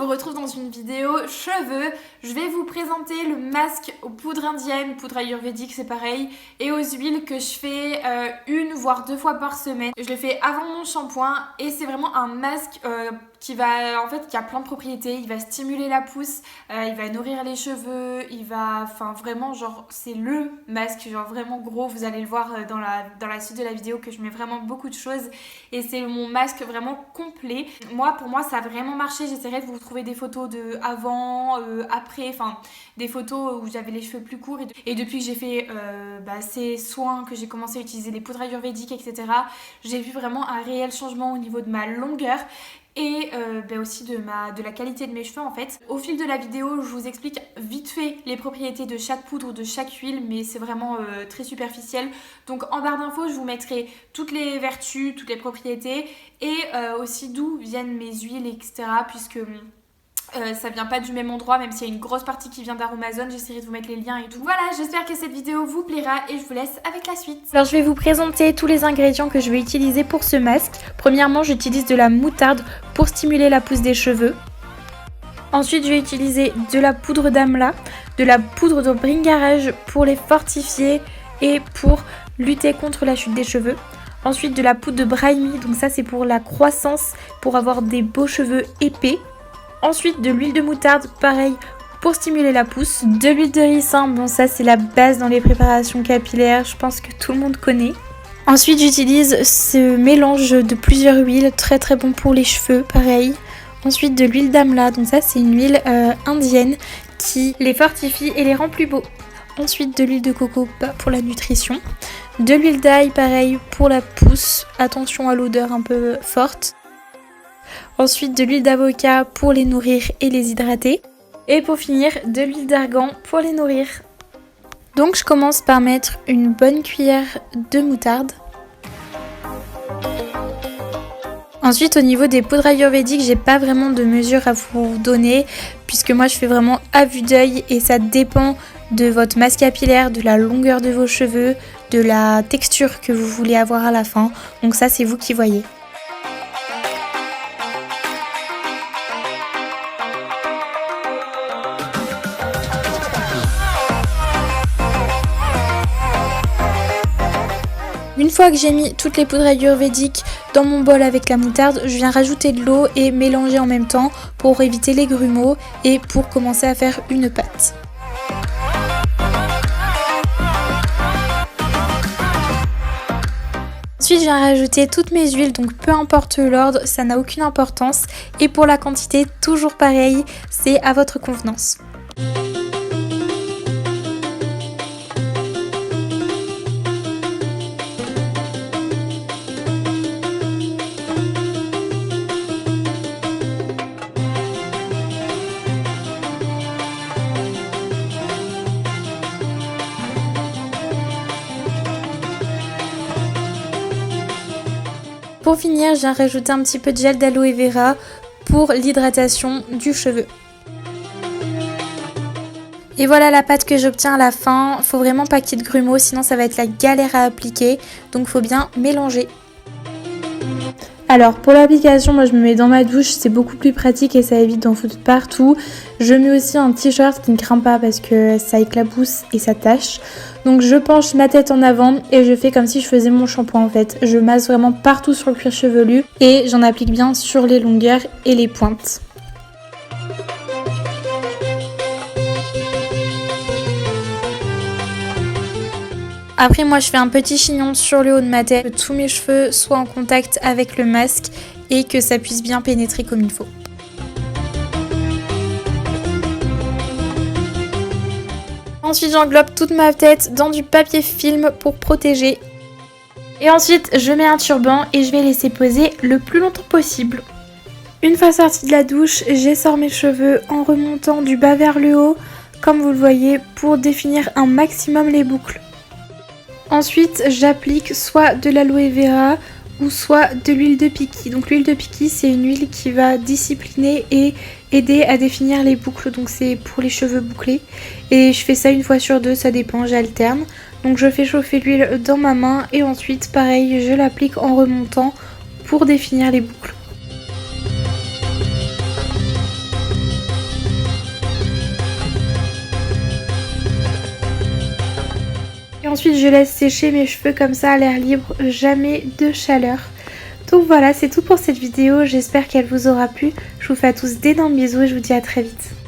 vous retrouve dans une vidéo cheveux. Je vais vous présenter le masque aux poudres indiennes, poudre ayurvédique c'est pareil, et aux huiles que je fais une voire 2 fois par semaine. Je le fais avant mon shampoing et c'est vraiment un masque qui a plein de propriétés. Il va stimuler la pousse, il va nourrir les cheveux, vraiment genre c'est le masque, genre vraiment gros. Vous allez le voir dans la suite de la vidéo que je mets vraiment beaucoup de choses et c'est mon masque vraiment complet. Pour moi ça a vraiment marché. J'essaierai de vous trouver des photos de avant, après, enfin des photos où j'avais les cheveux plus courts et depuis que j'ai fait ces soins, que j'ai commencé à utiliser les poudres ayurvédiques, etc., j'ai vu vraiment un réel changement au niveau de ma longueur et aussi de la qualité de mes cheveux en fait. Au fil de la vidéo, je vous explique vite fait les propriétés de chaque poudre ou de chaque huile, mais c'est vraiment très superficiel. Donc en barre d'infos, je vous mettrai toutes les vertus, toutes les propriétés et aussi d'où viennent mes huiles, etc. puisque ça vient pas du même endroit, même s'il y a une grosse partie qui vient d'Aromazone. J'essaierai de vous mettre les liens et tout. Voilà, j'espère que cette vidéo vous plaira et je vous laisse avec la suite. Alors je vais vous présenter tous les ingrédients que je vais utiliser pour ce masque. Premièrement, j'utilise de la moutarde pour stimuler la pousse des cheveux. Ensuite, je vais utiliser de la poudre d'amla, de la poudre de bringarage pour les fortifier et pour lutter contre la chute des cheveux. Ensuite, de la poudre de brahmi, donc ça c'est pour la croissance, pour avoir des beaux cheveux épais. Ensuite, de l'huile de moutarde, pareil, pour stimuler la pousse. De l'huile de ricin, bon ça c'est la base dans les préparations capillaires, je pense que tout le monde connaît. Ensuite, j'utilise ce mélange de plusieurs huiles, très très bon pour les cheveux, pareil. Ensuite, de l'huile d'amla, donc ça c'est une huile indienne qui les fortifie et les rend plus beaux. Ensuite, de l'huile de coco pour la nutrition. De l'huile d'ail, pareil, pour la pousse, attention à l'odeur un peu forte. Ensuite, de l'huile d'avocat pour les nourrir et les hydrater. Et pour finir, de l'huile d'argan pour les nourrir. Donc je commence par mettre une bonne cuillère de moutarde. Ensuite, au niveau des poudres ayurvédiques, j'ai pas vraiment de mesure à vous donner puisque moi je fais vraiment à vue d'œil et ça dépend de votre masse capillaire, de la longueur de vos cheveux, de la texture que vous voulez avoir à la fin. Donc ça, c'est vous qui voyez. Une fois que j'ai mis toutes les poudres ayurvédiques dans mon bol avec la moutarde, je viens rajouter de l'eau et mélanger en même temps pour éviter les grumeaux et pour commencer à faire une pâte. Ensuite, je viens rajouter toutes mes huiles, donc peu importe l'ordre, ça n'a aucune importance. Et pour la quantité, toujours pareil, c'est à votre convenance. Pour finir, j'ai rajouté un petit peu de gel d'aloe vera pour l'hydratation du cheveu. Et voilà la pâte que j'obtiens à la fin. Faut vraiment pas qu'il y ait de grumeaux, sinon ça va être la galère à appliquer. Donc faut bien mélanger. Alors pour l'application, moi je me mets dans ma douche, c'est beaucoup plus pratique et ça évite d'en foutre partout. Je mets aussi un t-shirt qui ne craint pas parce que ça éclabousse et ça tâche. Donc je penche ma tête en avant et je fais comme si je faisais mon shampoing en fait. Je masse vraiment partout sur le cuir chevelu et j'en applique bien sur les longueurs et les pointes. Après moi je fais un petit chignon sur le haut de ma tête, que tous mes cheveux soient en contact avec le masque et que ça puisse bien pénétrer comme il faut. Ensuite j'englobe toute ma tête dans du papier film pour protéger. Et ensuite je mets un turban et je vais laisser poser le plus longtemps possible. Une fois sortie de la douche, j'essore mes cheveux en remontant du bas vers le haut, comme vous le voyez, pour définir un maximum les boucles. Ensuite, j'applique soit de l'aloe vera ou soit de l'huile de piqui. Donc l'huile de piqui, c'est une huile qui va discipliner et aider à définir les boucles. Donc c'est pour les cheveux bouclés. Et je fais ça une fois sur deux, ça dépend, j'alterne. Donc je fais chauffer l'huile dans ma main et ensuite, pareil, je l'applique en remontant pour définir les boucles. Ensuite je laisse sécher mes cheveux comme ça à l'air libre, jamais de chaleur. Donc voilà, c'est tout pour cette vidéo, j'espère qu'elle vous aura plu. Je vous fais à tous d'énormes bisous et je vous dis à très vite.